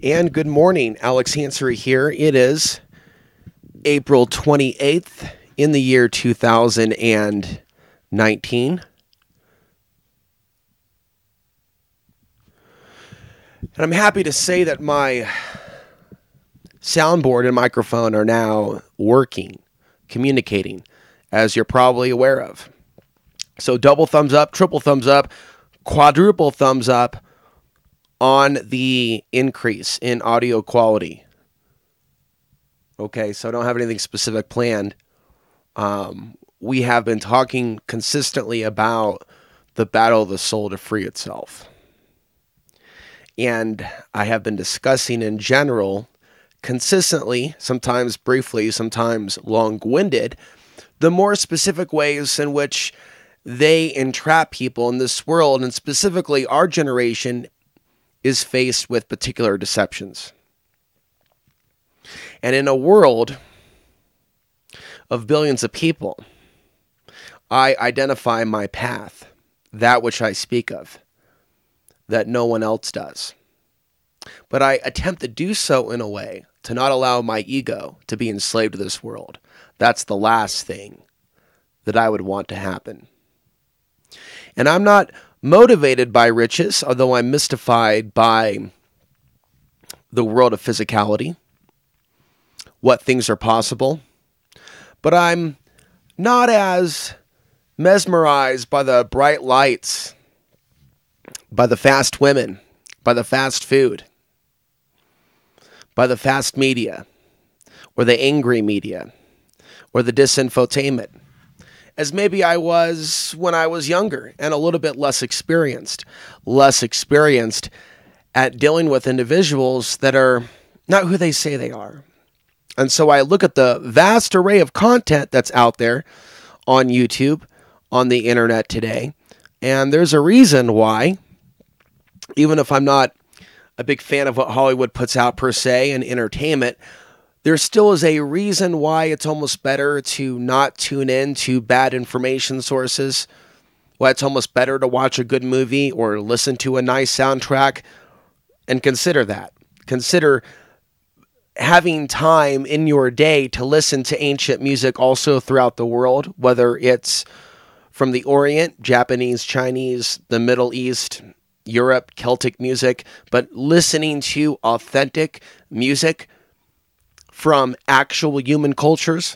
And good morning, Alex Hansery here. It is April 28th in the year 2019. And I'm happy to say that my soundboard and microphone are now working, communicating, as you're probably aware of. So double thumbs up, triple thumbs up, quadruple thumbs up on the increase in audio quality. Okay, so I don't have anything specific planned. We have been talking consistently about the battle of the soul to free itself. And I have been discussing in general, consistently, sometimes briefly, sometimes long-winded, the more specific ways in which they entrap people in this world, and specifically our generation is faced with particular deceptions. And in a world of billions of people, I identify my path, that which I speak of, that no one else does. But I attempt to do so in a way to not allow my ego to be enslaved to this world. That's the last thing that I would want to happen. And I'm not motivated by riches, although I'm mystified by the world of physicality, what things are possible. But I'm not as mesmerized by the bright lights, by the fast women, by the fast food, by the fast media, or the angry media, or the disinfotainment, as maybe I was when I was younger and a little bit less experienced at dealing with individuals that are not who they say they are. And so I look at the vast array of content that's out there on YouTube, on the internet today, and there's a reason why, even if I'm not a big fan of what Hollywood puts out per se in entertainment, there still is a reason why it's almost better to not tune in to bad information sources, why it's almost better to watch a good movie or listen to a nice soundtrack, and consider that. Consider having time in your day to listen to ancient music also throughout the world, whether it's from the Orient, Japanese, Chinese, the Middle East, Europe, Celtic music, but listening to authentic music from actual human cultures,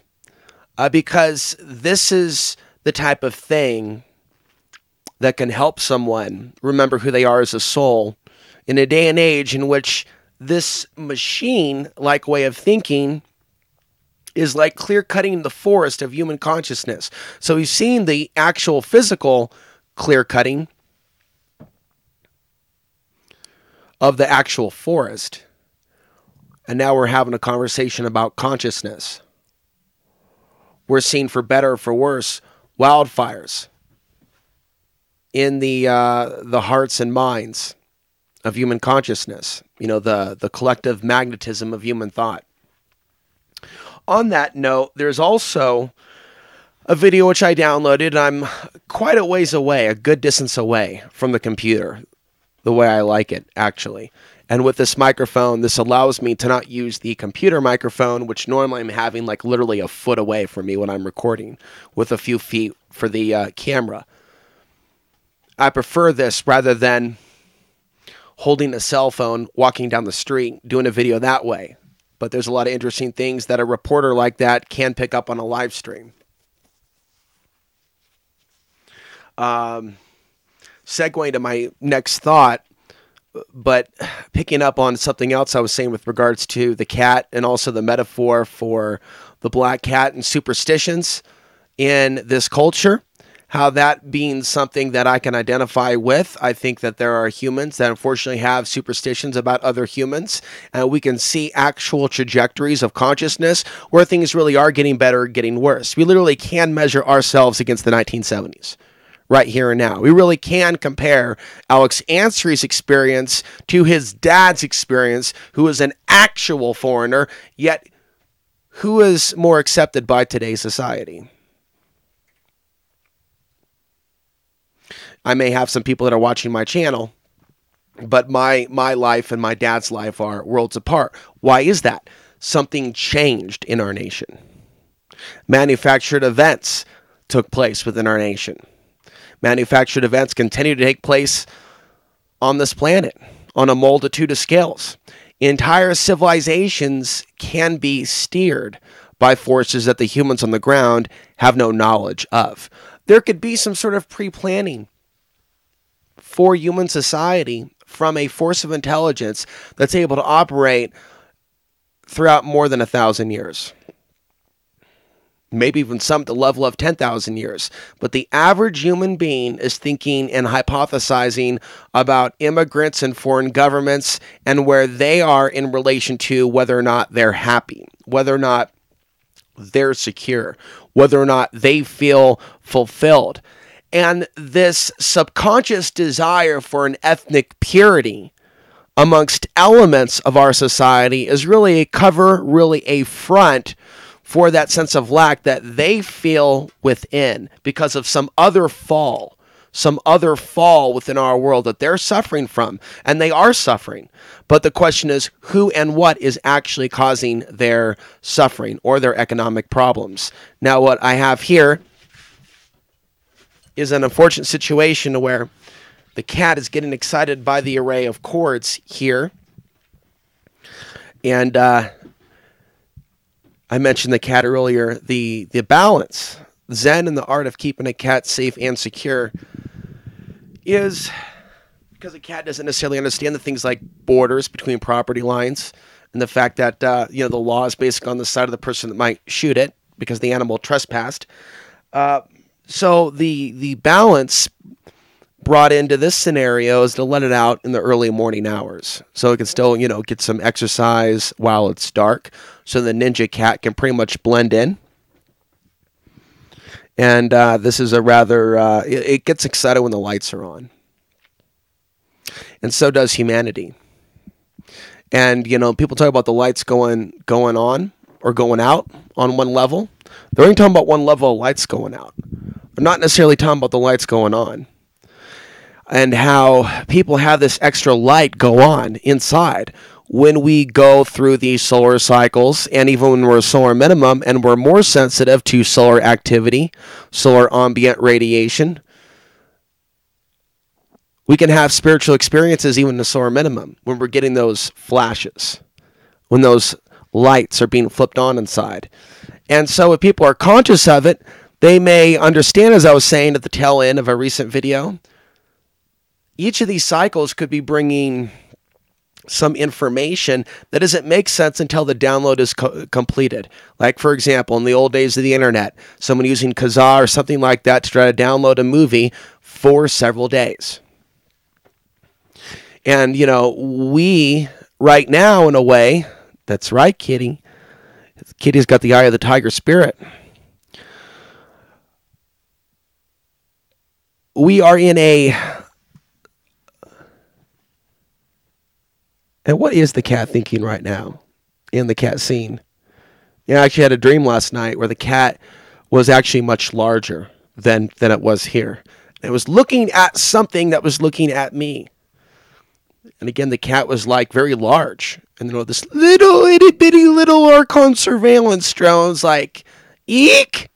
because this is the type of thing that can help someone remember who they are as a soul in a day and age in which this machine-like way of thinking is like clear-cutting the forest of human consciousness. So we've seen the actual physical clear-cutting of the actual forest. And now we're having a conversation about consciousness. We're seeing, for better or for worse, wildfires in the hearts and minds of human consciousness. You know, the collective magnetism of human thought. On that note, there's also a video which I downloaded, and I'm quite a ways away, a good distance away from the computer, the way I like it, actually. And with this microphone, this allows me to not use the computer microphone, which normally I'm having like literally a foot away from me when I'm recording, with a few feet for the camera. I prefer this rather than holding a cell phone, walking down the street, doing a video that way. But there's a lot of interesting things that a reporter like that can pick up on a live stream. Segueing to my next thought, but picking up on something else I was saying with regards to the cat and also the metaphor for the black cat and superstitions in this culture, how that being something that I can identify with. I think that there are humans that unfortunately have superstitions about other humans, and we can see actual trajectories of consciousness where things really are getting better, getting worse. We literally can measure ourselves against the 1970s. Right here and now. We really can compare Alex Hansery's experience to his dad's experience, who is an actual foreigner, yet who is more accepted by today's society. I may have some people that are watching my channel but my life and my dad's life are worlds apart. Why is that? Something changed in our nation. Manufactured events took place within our nation. Manufactured events continue to take place on this planet on a multitude of scales. Entire civilizations can be steered by forces that the humans on the ground have no knowledge of. There could be some sort of pre-planning for human society from a force of intelligence that's able to operate throughout more than 1,000 years. Maybe even some at the level of 10,000 years. But the average human being is thinking and hypothesizing about immigrants and foreign governments and where they are in relation to whether or not they're happy, whether or not they're secure, whether or not they feel fulfilled. And this subconscious desire for an ethnic purity amongst elements of our society is really a cover, really a front for that sense of lack that they feel within because of some other fall within our world that they're suffering from, and they are suffering. But the question is, who and what is actually causing their suffering or their economic problems? Now, what I have here is an unfortunate situation where the cat is getting excited by the array of cords here. And I mentioned the cat earlier. The balance, Zen and the art of keeping a cat safe and secure is because a cat doesn't necessarily understand the things like borders between property lines and the fact that the law is basically on the side of the person that might shoot it because the animal trespassed. So the balance brought into this scenario is to let it out in the early morning hours so it can still, get some exercise while it's dark. So the ninja cat can pretty much blend in. And this is a rather, it gets excited when the lights are on. And so does humanity. And, people talk about the lights going on or going out on one level. They're only talking about one level of lights going out. They're not necessarily talking about the lights going on. And how people have this extra light go on inside when we go through these solar cycles, and even when we're solar minimum and we're more sensitive to solar activity, solar ambient radiation, we can have spiritual experiences even in the solar minimum when we're getting those flashes, when those lights are being flipped on inside. And so if people are conscious of it, they may understand, as I was saying at the tail end of a recent video, each of these cycles could be bringing some information that doesn't make sense until the download is completed. Like, for example, in the old days of the internet, someone using Kazaa or something like that to try to download a movie for several days. And, we right now, in a way, that's right, Kitty. Kitty's got the eye of the tiger spirit. We are in a... And what is the cat thinking right now in the cat scene? I actually had a dream last night where the cat was actually much larger than it was here. It was looking at something that was looking at me. And again, the cat was like very large. And this little itty bitty little Archon surveillance drone's like, eek!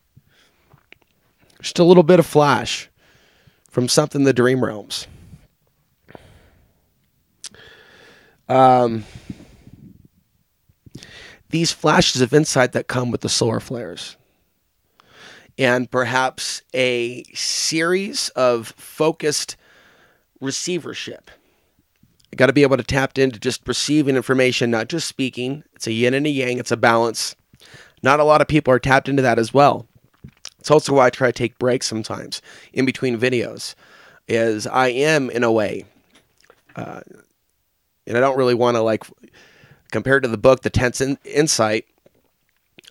Just a little bit of flash from something in the dream realms. These flashes of insight that come with the solar flares, and perhaps a series of focused receivership. You got to be able to tap into just receiving information, not just speaking. It's a yin and a yang. It's a balance. Not a lot of people are tapped into that as well. It's also why I try to take breaks sometimes in between videos, is I am, in a way, and I don't really want to, compared to the book, The 10th Insight,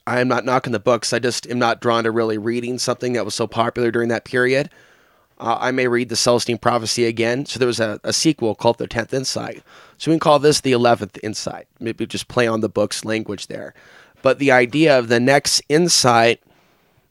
I am not knocking the books. I just am not drawn to really reading something that was so popular during that period. I may read the Celestine Prophecy again. So there was a sequel called The 10th Insight. So we can call this the 11th Insight. Maybe just play on the book's language there. But the idea of the next insight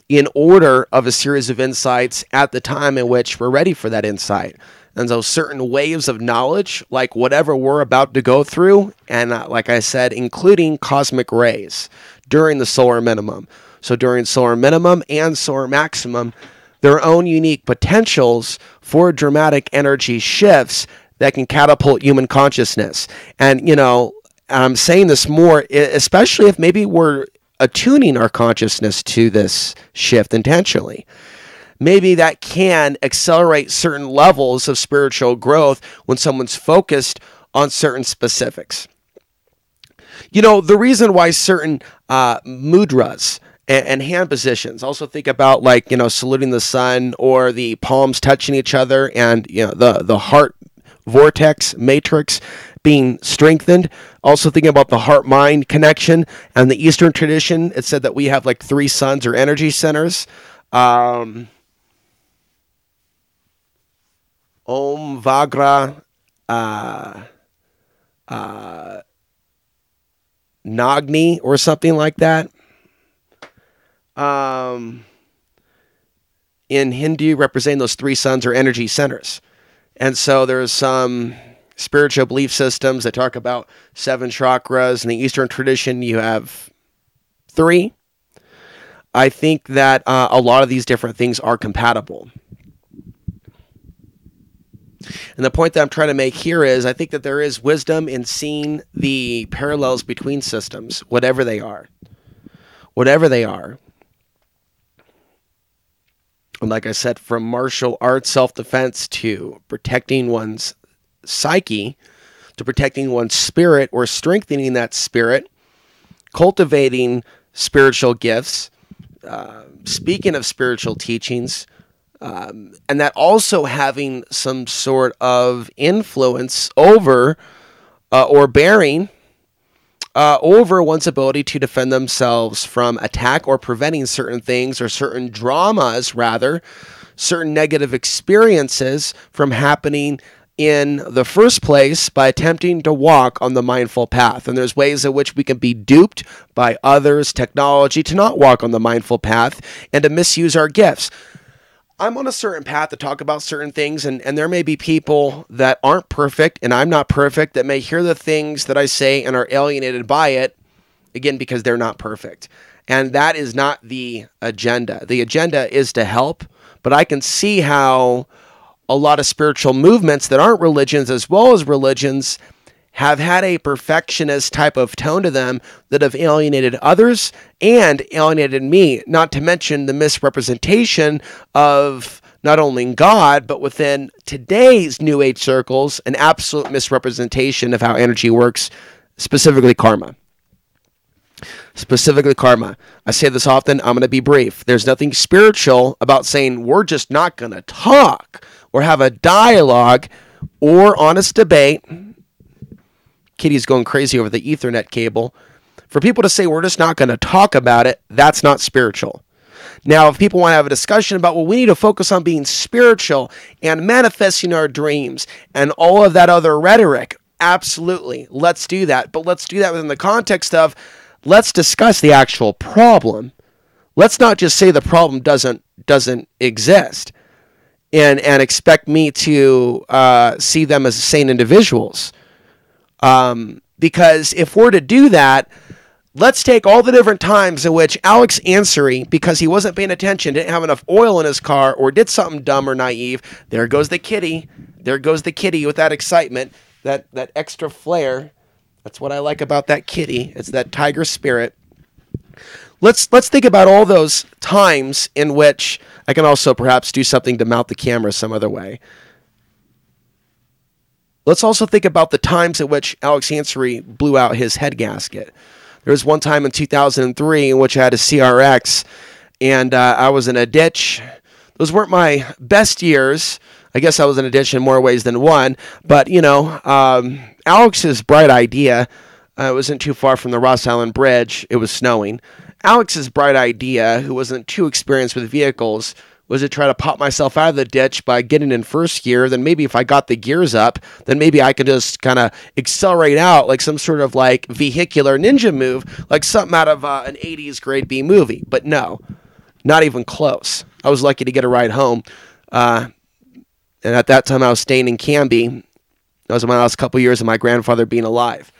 in order of a series of insights at the time in which we're ready for that insight. And so certain waves of knowledge, like whatever we're about to go through, and like I said, including cosmic rays during the solar minimum. So during solar minimum and solar maximum, their own unique potentials for dramatic energy shifts that can catapult human consciousness. And, I'm saying this more, especially if maybe we're attuning our consciousness to this shift intentionally. Maybe that can accelerate certain levels of spiritual growth when someone's focused on certain specifics. The reason why certain mudras and hand positions, also think about saluting the sun or the palms touching each other and, the heart vortex matrix being strengthened. Also thinking about the heart-mind connection. And the Eastern tradition, it said that we have 3 suns or energy centers. Om Vagra Nagni or something like that. In Hindu, representing those 3 suns or energy centers. And so there's some spiritual belief systems that talk about 7 chakras. In the Eastern tradition, you have 3. I think that a lot of these different things are compatible. And the point that I'm trying to make here is I think that there is wisdom in seeing the parallels between systems, whatever they are. Whatever they are. And like I said, from martial arts, self-defense, to protecting one's psyche, to protecting one's spirit or strengthening that spirit, cultivating spiritual gifts, speaking of spiritual teachings, and that also having some sort of influence over or bearing over one's ability to defend themselves from attack, or preventing certain things or certain dramas, rather, certain negative experiences from happening in the first place by attempting to walk on the mindful path. And there's ways in which we can be duped by others, technology, to not walk on the mindful path and to misuse our gifts. I'm on a certain path to talk about certain things, and there may be people that aren't perfect, and I'm not perfect, that may hear the things that I say and are alienated by it, again, because they're not perfect. And that is not the agenda. The agenda is to help, but I can see how a lot of spiritual movements that aren't religions as well as religions have had a perfectionist type of tone to them that have alienated others and alienated me, not to mention the misrepresentation of not only God, but within today's New Age circles, an absolute misrepresentation of how energy works, specifically karma. Specifically karma. I say this often, I'm going to be brief. There's nothing spiritual about saying we're just not going to talk or have a dialogue or honest debate. Kitty's going crazy over the Ethernet cable. For people to say we're just not going to talk about it, that's not spiritual. Now, if people want to have a discussion about, well, we need to focus on being spiritual and manifesting our dreams and all of that other rhetoric, absolutely, let's do that. But let's do that within the context of, let's discuss the actual problem. Let's not just say the problem doesn't exist and expect me to see them as sane individuals. Because if we're to do that, let's take all the different times in which Alex Ansary, because he wasn't paying attention, didn't have enough oil in his car, or did something dumb or naive. There goes the kitty. There goes the kitty with that excitement, that extra flair. That's what I like about that kitty. It's that tiger spirit. Let's think about all those times in which I can also perhaps do something to mount the camera some other way. Let's also think about the times at which Alex Ansary blew out his head gasket. There was one time in 2003 in which I had a CRX, and I was in a ditch. Those weren't my best years. I guess I was in a ditch in more ways than one. But, Alex's bright idea, it wasn't too far from the Ross Island Bridge. It was snowing. Alex's bright idea, who wasn't too experienced with vehicles, was to try to pop myself out of the ditch by getting in first gear. Then maybe if I got the gears up, then maybe I could just kind of accelerate out like some sort of like vehicular ninja move, like something out of an 80s grade B movie. But no, not even close. I was lucky to get a ride home. And at that time, I was staying in Canby. That was my last couple years of my grandfather being alive.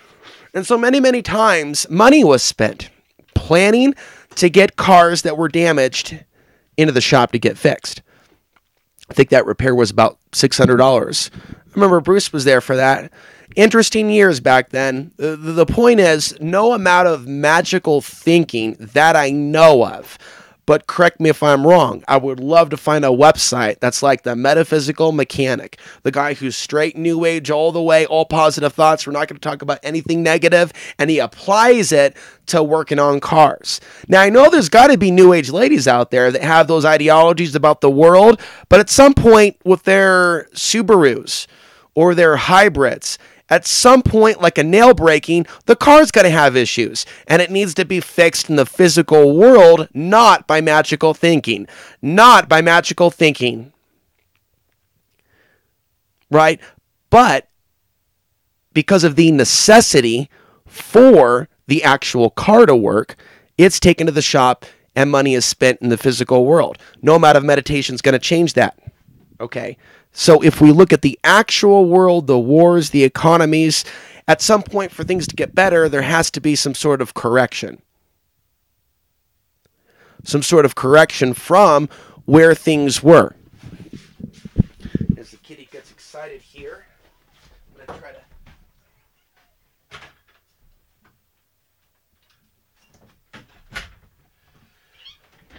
And so many, many times, money was spent planning to get cars that were damaged into the shop to get fixed. I think that repair was about $600. I remember Bruce was there for that. Interesting years back then. The point is, no amount of magical thinking that I know of, but correct me if I'm wrong, I would love to find a website that's like the metaphysical mechanic, the guy who's straight new age all the way, all positive thoughts. We're not going to talk about anything negative, and he applies it to working on cars. Now, I know there's got to be new age ladies out there that have those ideologies about the world, but at some point with their Subarus or their hybrids, at some point, like a nail breaking, the car's going to have issues, and it needs to be fixed in the physical world, not by magical thinking. Not by magical thinking. Right? But because of the necessity for the actual car to work, it's taken to the shop and money is spent in the physical world. No amount of meditation is going to change that. Okay? So if we look at the actual world, the wars, the economies, at some point for things to get better, there has to be some sort of correction. Some sort of correction from where things were. As the kitty gets excited here, I'm going to try to...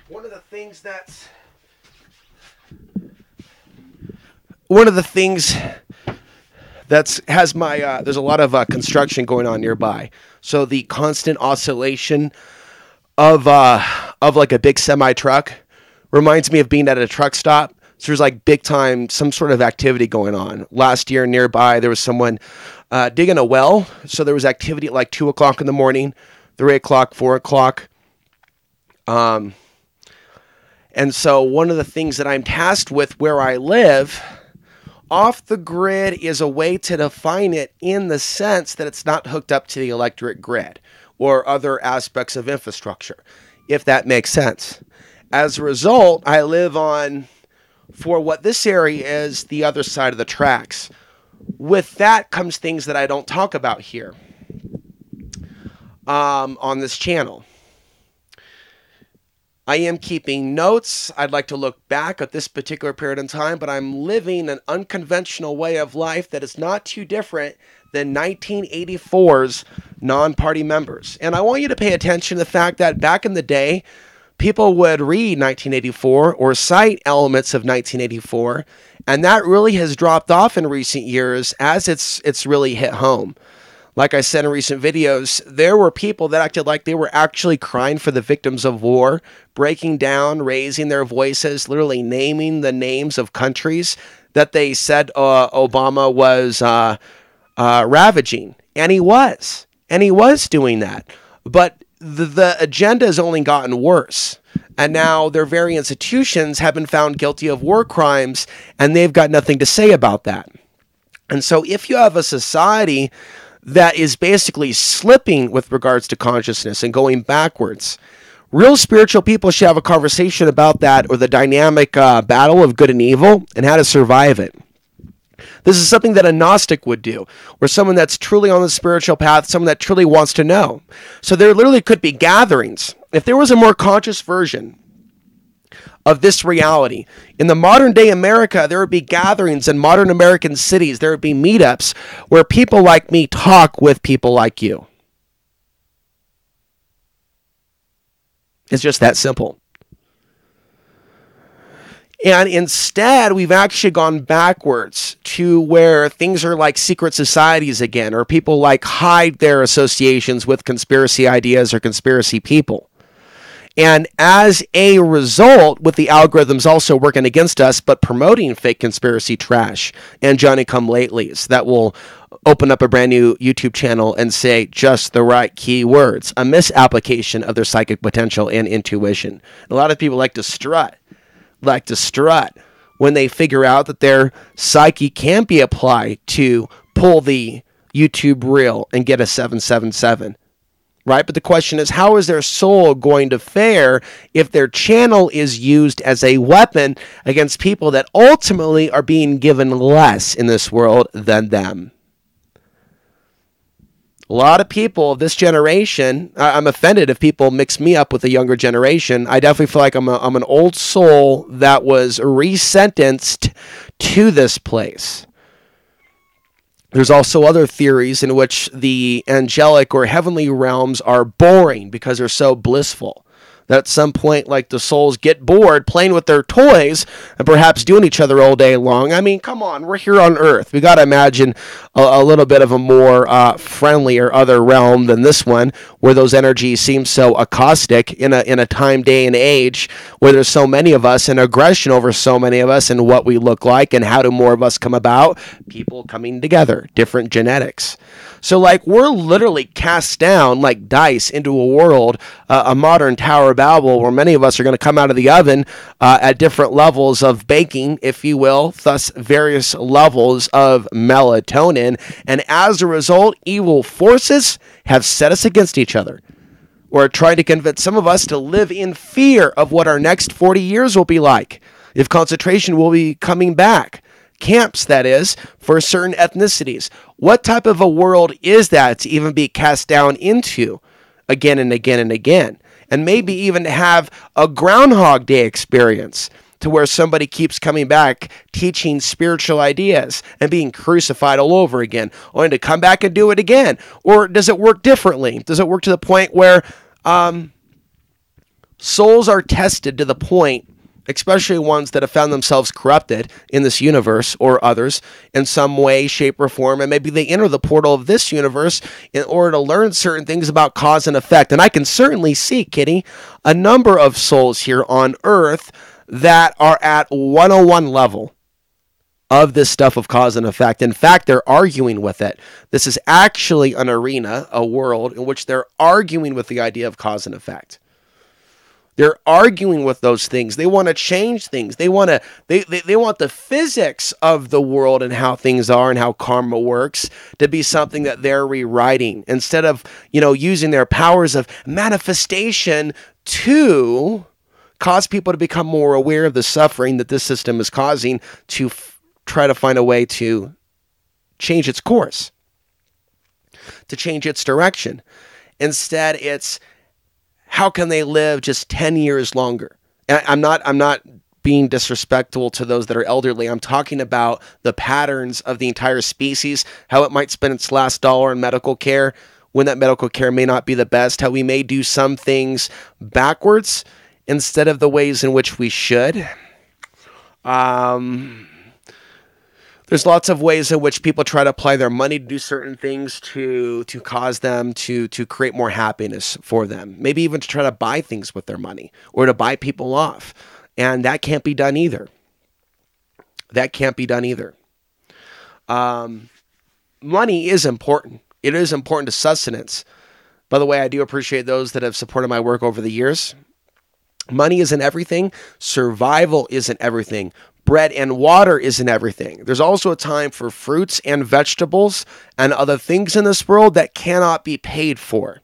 One of the things that's has my there's a lot of construction going on nearby, so the constant oscillation of like a big semi truck reminds me of being at a truck stop. So there's like big time some sort of activity going on. Last year nearby there was someone digging a well, so there was activity at like 2:00 in the morning, 3:00, 4:00. And so one of the things that I'm tasked with where I live, off the grid is a way to define it in the sense that it's not hooked up to the electric grid or other aspects of infrastructure, if that makes sense. As a result, I live on, for what this area is, the other side of the tracks. With that comes things that I don't talk about here on this channel. I am keeping notes. I'd like to look back at this particular period in time, but I'm living an unconventional way of life that is not too different than 1984's non-party members. And I want you to pay attention to the fact that back in the day, people would read 1984 or cite elements of 1984, and that really has dropped off in recent years as it's really hit home. Like I said in recent videos, there were people that acted like they were actually crying for the victims of war, breaking down, raising their voices, literally naming the names of countries that they said Obama was ravaging. And he was. And he was doing that. But the agenda has only gotten worse. And now their very institutions have been found guilty of war crimes, and they've got nothing to say about that. And so if you have a society that is basically slipping with regards to consciousness and going backwards, real spiritual people should have a conversation about that, or the dynamic battle of good and evil and how to survive it. This is something that a Gnostic would do, or someone that's truly on the spiritual path, someone that truly wants to know. So there literally could be gatherings. If there was a more conscious version of this reality, in the modern day America, there would be gatherings in modern American cities. There would be meetups where people like me talk with people like you. It's just that simple. And instead, we've actually gone backwards to where things are like secret societies again, or people like hide their associations with conspiracy ideas or conspiracy people. And as a result, with the algorithms also working against us, but promoting fake conspiracy trash and Johnny-come-latelys that will open up a brand new YouTube channel and say just the right keywords, a misapplication of their psychic potential and intuition. A lot of people like to strut when they figure out that their psyche can't be applied to pull the YouTube reel and get a 777. right? But the question is, how is their soul going to fare if their channel is used as a weapon against people that ultimately are being given less in this world than them? A lot of people of this generation, I'm offended if people mix me up with the younger generation. I definitely feel like I'm an old soul that was resentenced to this place. There's also other theories in which the angelic or heavenly realms are boring because they're so blissful. That at some point, like, the souls get bored playing with their toys and perhaps doing each other all day long. I mean, come on, we're here on Earth. We got to imagine a little bit of a more friendly or other realm than this one, where those energies seem so caustic in a time, day, and age where there's so many of us and aggression over so many of us and what we look like and how do more of us come about. People coming together, different genetics. So, like, we're literally cast down like dice into a world, a modern Tower of Babel, where many of us are going to come out of the oven at different levels of baking, if you will, thus various levels of melatonin. And as a result, evil forces have set us against each other, or trying to convince some of us to live in fear of what our next 40 years will be like, if concentration will be coming back. Camps, that is, for certain ethnicities. What type of a world is that to even be cast down into again and again and again? And maybe even have a Groundhog Day experience to where somebody keeps coming back teaching spiritual ideas and being crucified all over again, only to come back and do it again. Or does it work differently? Does it work to the point where souls are tested to the point, especially ones that have found themselves corrupted in this universe or others in some way, shape, or form, and maybe they enter the portal of this universe in order to learn certain things about cause and effect. And I can certainly see, Kitty, a number of souls here on Earth that are at 101 level of this stuff of cause and effect. In fact, they're arguing with it. This is actually an arena, a world, in which they're arguing with the idea of cause and effect. They're arguing with those things. They want to change things. They want the physics of the world and how things are and how karma works to be something that they're rewriting, instead of, using their powers of manifestation to cause people to become more aware of the suffering that this system is causing, to try to find a way to change its course, to change its direction. Instead, it's, how can they live just 10 years longer? And I'm not being disrespectful to those that are elderly. I'm talking about the patterns of the entire species, how it might spend its last dollar in medical care when that medical care may not be the best, how we may do some things backwards instead of the ways in which we should. There's lots of ways in which people try to apply their money to do certain things to cause them to create more happiness for them. Maybe even to try to buy things with their money or to buy people off. And that can't be done either. Money is important. It is important to sustenance. By the way, I do appreciate those that have supported my work over the years. Money isn't everything. Survival isn't everything. Bread and water isn't everything. There's also a time for fruits and vegetables and other things in this world that cannot be paid for.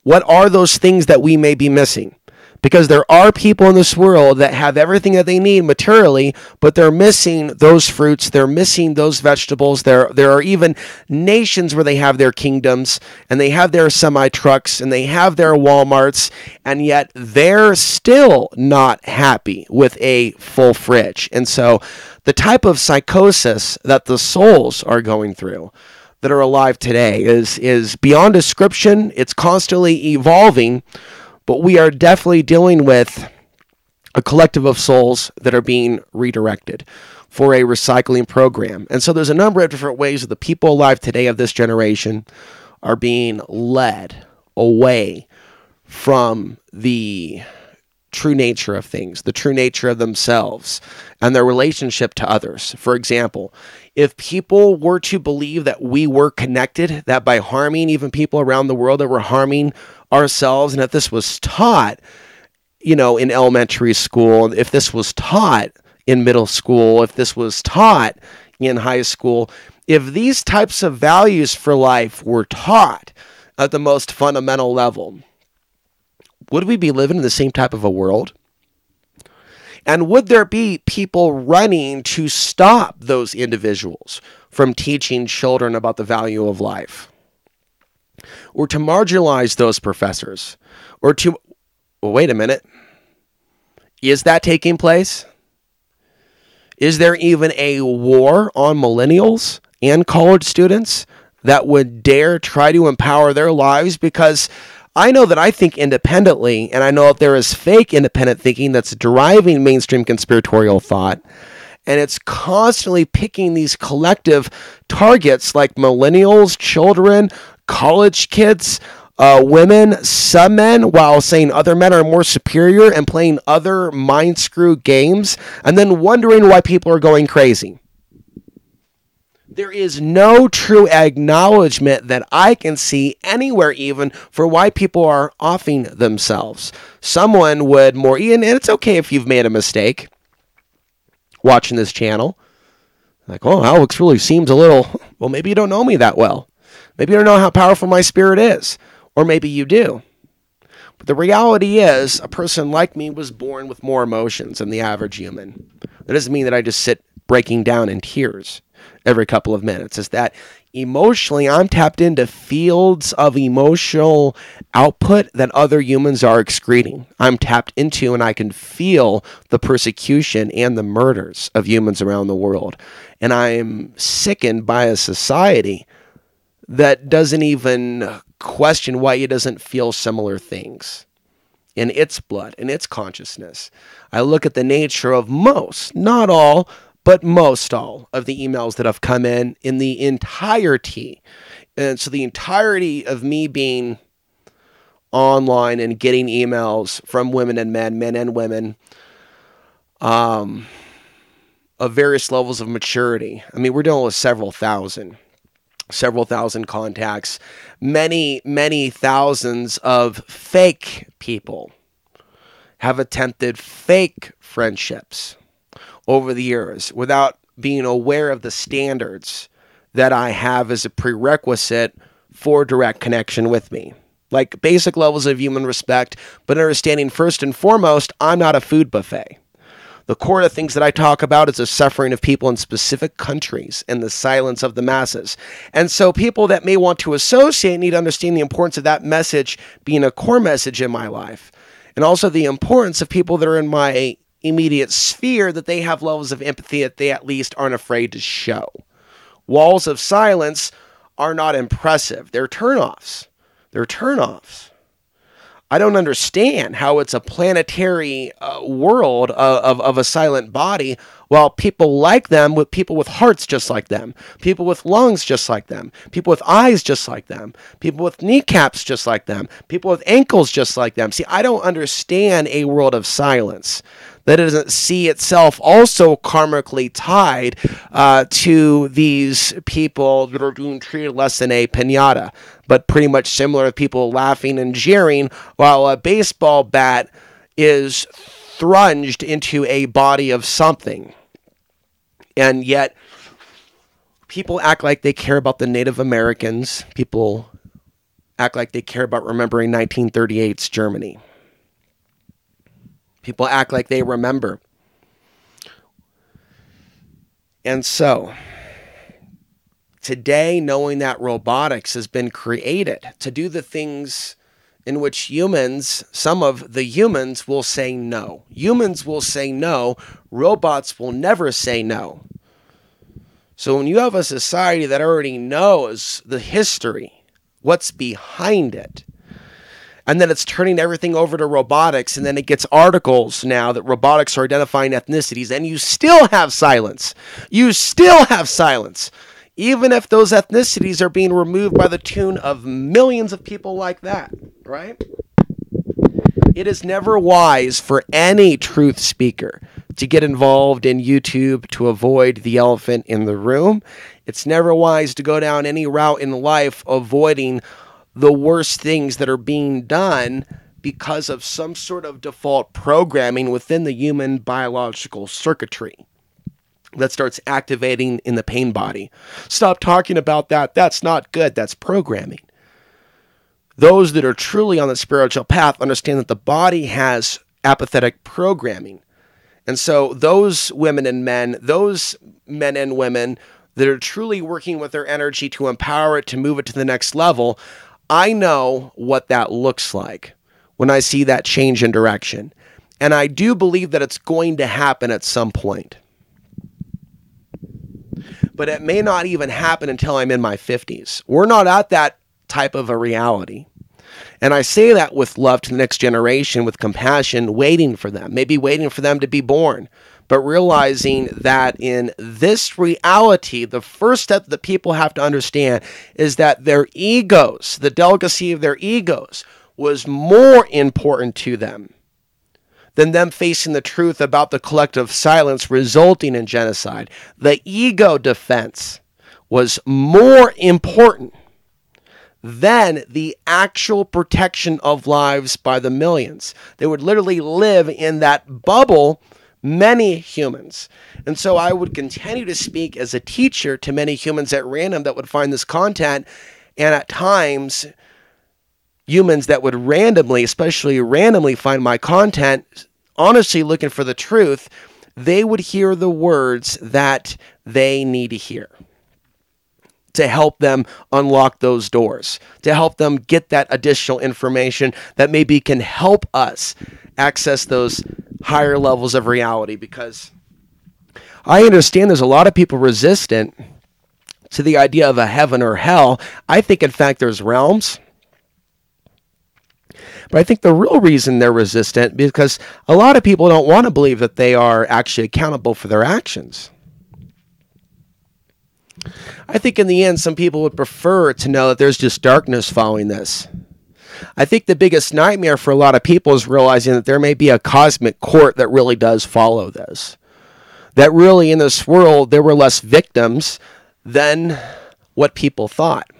What are those things that we may be missing? Because there are people in this world that have everything that they need materially, but they're missing those fruits, they're missing those vegetables. There are even nations where they have their kingdoms, and they have their semi-trucks, and they have their Walmarts, and yet they're still not happy with a full fridge. And so the type of psychosis that the souls are going through that are alive today is beyond description. It's constantly evolving. But we are definitely dealing with a collective of souls that are being redirected for a recycling program. And so there's a number of different ways that the people alive today of this generation are being led away from the true nature of things, the true nature of themselves and their relationship to others. For example, if people were to believe that we were connected, that by harming even people around the world, that we're harming ourselves, and if this was taught, in elementary school, if this was taught in middle school, if this was taught in high school, if these types of values for life were taught, at the most fundamental level, would we be living in the same type of a world? And would there be people running to stop those individuals from teaching children about the value of life? Or to marginalize those professors? Or to, well, wait a minute, is that taking place? Is there even a war on millennials and college students that would dare try to empower their lives? Because I know that I think independently, and I know that there is fake independent thinking that's driving mainstream conspiratorial thought, and it's constantly picking these collective targets like millennials, children, college kids, women, some men, while saying other men are more superior and playing other mind screw games, and then wondering why people are going crazy. There is no true acknowledgement that I can see anywhere even for why people are offing themselves. Someone would more, and it's okay if you've made a mistake watching this channel. Like, oh, Alex really seems a little, well, maybe you don't know me that well. Maybe you don't know how powerful my spirit is. Or maybe you do. But the reality is, a person like me was born with more emotions than the average human. That doesn't mean that I just sit breaking down in tears every couple of minutes. It's that emotionally I'm tapped into fields of emotional output that other humans are excreting. I'm tapped into, and I can feel the persecution and the murders of humans around the world. And I'm sickened by a society that doesn't even question why it doesn't feel similar things in its blood, in its consciousness. I look at the nature of most, not all, but most all of the emails that have come in the entirety. And so the entirety of me being online and getting emails from women and men and women, of various levels of maturity. I mean, we're dealing with several thousand contacts, many thousands of fake people have attempted fake friendships over the years without being aware of the standards that I have as a prerequisite for direct connection with me. Like basic levels of human respect, but understanding first and foremost, I'm not a food buffet. The core of things that I talk about is the suffering of people in specific countries and the silence of the masses. And so people that may want to associate need to understand the importance of that message being a core message in my life. And also the importance of people that are in my immediate sphere, that they have levels of empathy that they at least aren't afraid to show. Walls of silence are not impressive. They're turnoffs. I don't understand how it's a planetary world of a silent body while people like them, with people with hearts just like them, people with lungs just like them, people with eyes just like them, people with kneecaps just like them, people with ankles just like them. See, I don't understand a world of silence that doesn't see itself also karmically tied to these people that are being treated less than a piñata, but pretty much similar to people laughing and jeering while a baseball bat is thrunged into a body of something. And yet, people act like they care about the Native Americans. People act like they care about remembering 1938's Germany. People act like they remember. And so, today, knowing that robotics has been created to do the things in which humans, some of the humans will say no. Humans will say no. Robots will never say no. So when you have a society that already knows the history, what's behind it, and then it's turning everything over to robotics, and then it gets articles now that robotics are identifying ethnicities, and you still have silence. You still have silence. Even if those ethnicities are being removed by the tune of millions of people like that, right? It is never wise for any truth speaker to get involved in YouTube to avoid the elephant in the room. It's never wise to go down any route in life avoiding the worst things that are being done because of some sort of default programming within the human biological circuitry that starts activating in the pain body. Stop talking about that. That's not good. That's programming. Those that are truly on the spiritual path understand that the body has apathetic programming. And so those women and men, those men and women that are truly working with their energy to empower it, to move it to the next level, I know what that looks like when I see that change in direction. And I do believe that it's going to happen at some point. But it may not even happen until I'm in my 50s. We're not at that type of a reality. And I say that with love to the next generation, with compassion, waiting for them, maybe waiting for them to be born, but realizing that in this reality, the first step that people have to understand is that their egos, the delicacy of their egos, was more important to them than them facing the truth about the collective silence resulting in genocide. The ego defense was more important than the actual protection of lives by the millions. They would literally live in that bubble, many humans. And so I would continue to speak as a teacher to many humans at random that would find this content, and at times humans that would randomly, especially randomly, find my content, honestly looking for the truth, they would hear the words that they need to hear to help them unlock those doors, to help them get that additional information that maybe can help us access those higher levels of reality. Because I understand there's a lot of people resistant to the idea of a heaven or hell. I think, in fact, there's realms. But I think the real reason they're resistant because a lot of people don't want to believe that they are actually accountable for their actions. I think in the end, some people would prefer to know that there's just darkness following this. I think the biggest nightmare for a lot of people is realizing that there may be a cosmic court that really does follow this. That really in this world, there were less victims than what people thought.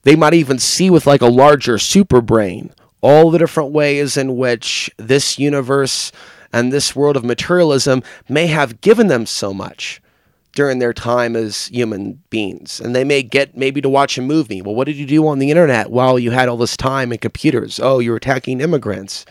They might even see with like a larger super brain all the different ways in which this universe and this world of materialism may have given them so much during their time as human beings. And they may get maybe to watch a movie. Well, what did you do on the internet while you had all this time and computers? Oh, you were attacking immigrants.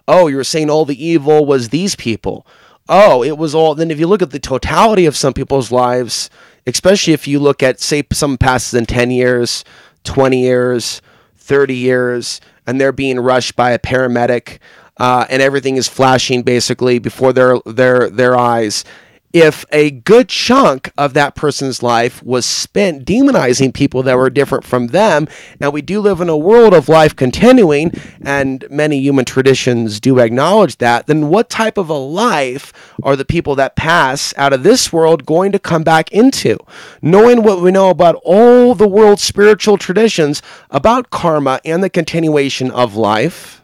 Oh, you were saying all the evil was these people. Oh, it was all. Then if you look at the totality of some people's lives, especially if you look at, say, some passes in 10 years, 20 years, 30 years, and they're being rushed by a paramedic, and everything is flashing basically before their eyes. If a good chunk of that person's life was spent demonizing people that were different from them, and we do live in a world of life continuing, and many human traditions do acknowledge that, then what type of a life are the people that pass out of this world going to come back into? Knowing what we know about all the world's spiritual traditions about karma and the continuation of life,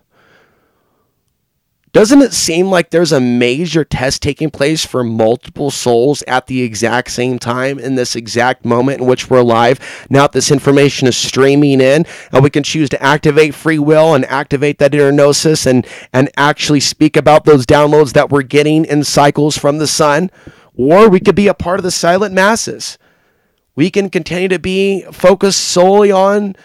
doesn't it seem like there's a major test taking place for multiple souls at the exact same time in this exact moment in which we're alive? Now that this information is streaming in and we can choose to activate free will and activate that inner gnosis and actually speak about those downloads that we're getting in cycles from the sun, or we could be a part of the silent masses. We can continue to be focused solely on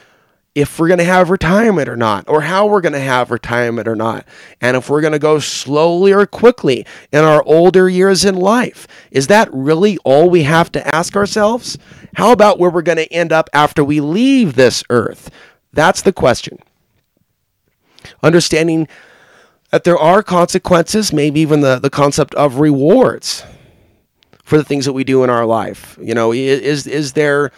if we're going to have retirement or not, or how we're going to have retirement or not, and if we're going to go slowly or quickly in our older years in life. Is that really all we have to ask ourselves? How about where we're going to end up after we leave this earth? That's the question. Understanding that there are consequences, maybe even the concept of rewards for the things that we do in our life. You know, is there,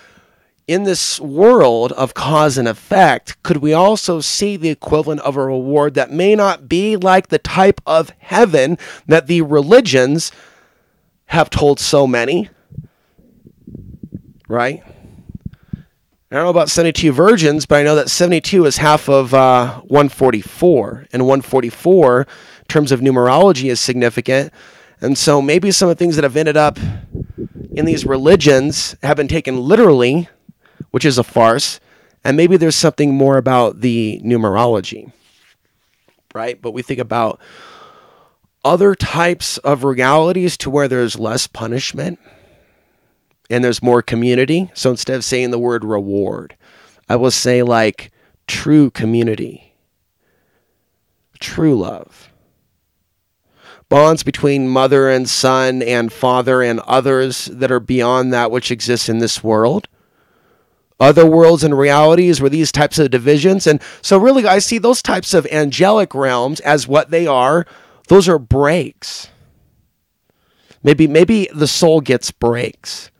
in this world of cause and effect, could we also see the equivalent of a reward that may not be like the type of heaven that the religions have told so many, right? I don't know about 72 virgins, but I know that 72 is half of 144, and 144, in terms of numerology, is significant. And so maybe some of the things that have ended up in these religions have been taken literally, which is a farce, and maybe there's something more about the numerology, right? But we think about other types of realities to where there's less punishment and there's more community. So instead of saying the word reward, I will say like true community, true love. Bonds between mother and son and father and others that are beyond that which exists in this world. Other worlds and realities where these types of divisions. And so really I see those types of angelic realms as what they are. Those are breaks. Maybe the soul gets breaks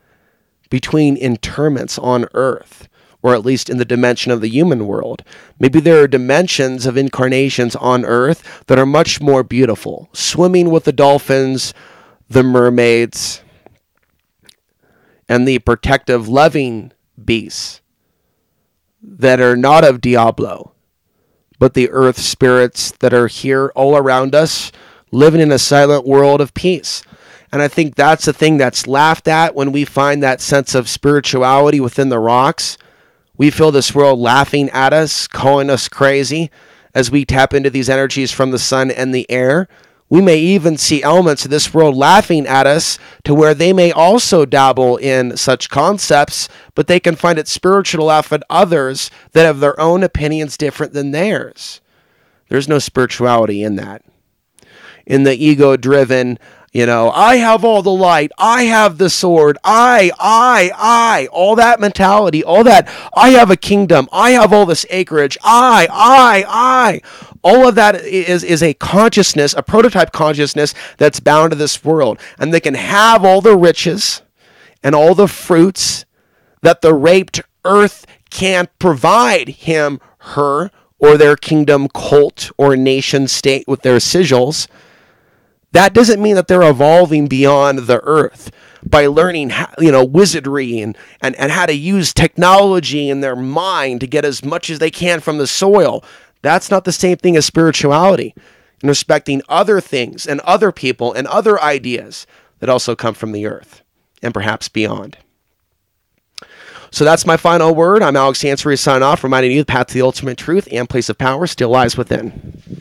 between interments on earth, or at least in the dimension of the human world. Maybe there are dimensions of incarnations on earth that are much more beautiful. Swimming with the dolphins, the mermaids, and the protective, loving beasts that are not of Diablo, but the earth spirits that are here all around us, living in a silent world of peace. And I think that's the thing that's laughed at when we find that sense of spirituality within the rocks. We feel this world laughing at us, calling us crazy as we tap into these energies from the sun and the air. We may even see elements of this world laughing at us to where they may also dabble in such concepts, but they can find it spiritual to laugh at others that have their own opinions different than theirs. There's no spirituality in that. In the ego-driven, I have all the light, I have the sword, I, all that mentality, all that, I have a kingdom, I have all this acreage, I. All of that is a consciousness, a prototype consciousness that's bound to this world. And they can have all the riches and all the fruits that the raped earth can't provide him, her, or their kingdom cult or nation state with their sigils. That doesn't mean that they're evolving beyond the earth by learning, wizardry and how to use technology in their mind to get as much as they can from the soil. That's not the same thing as spirituality and respecting other things and other people and other ideas that also come from the earth and perhaps beyond. So that's my final word. I'm Alex Ansary, signing off, reminding you the path to the ultimate truth and place of power still lies within.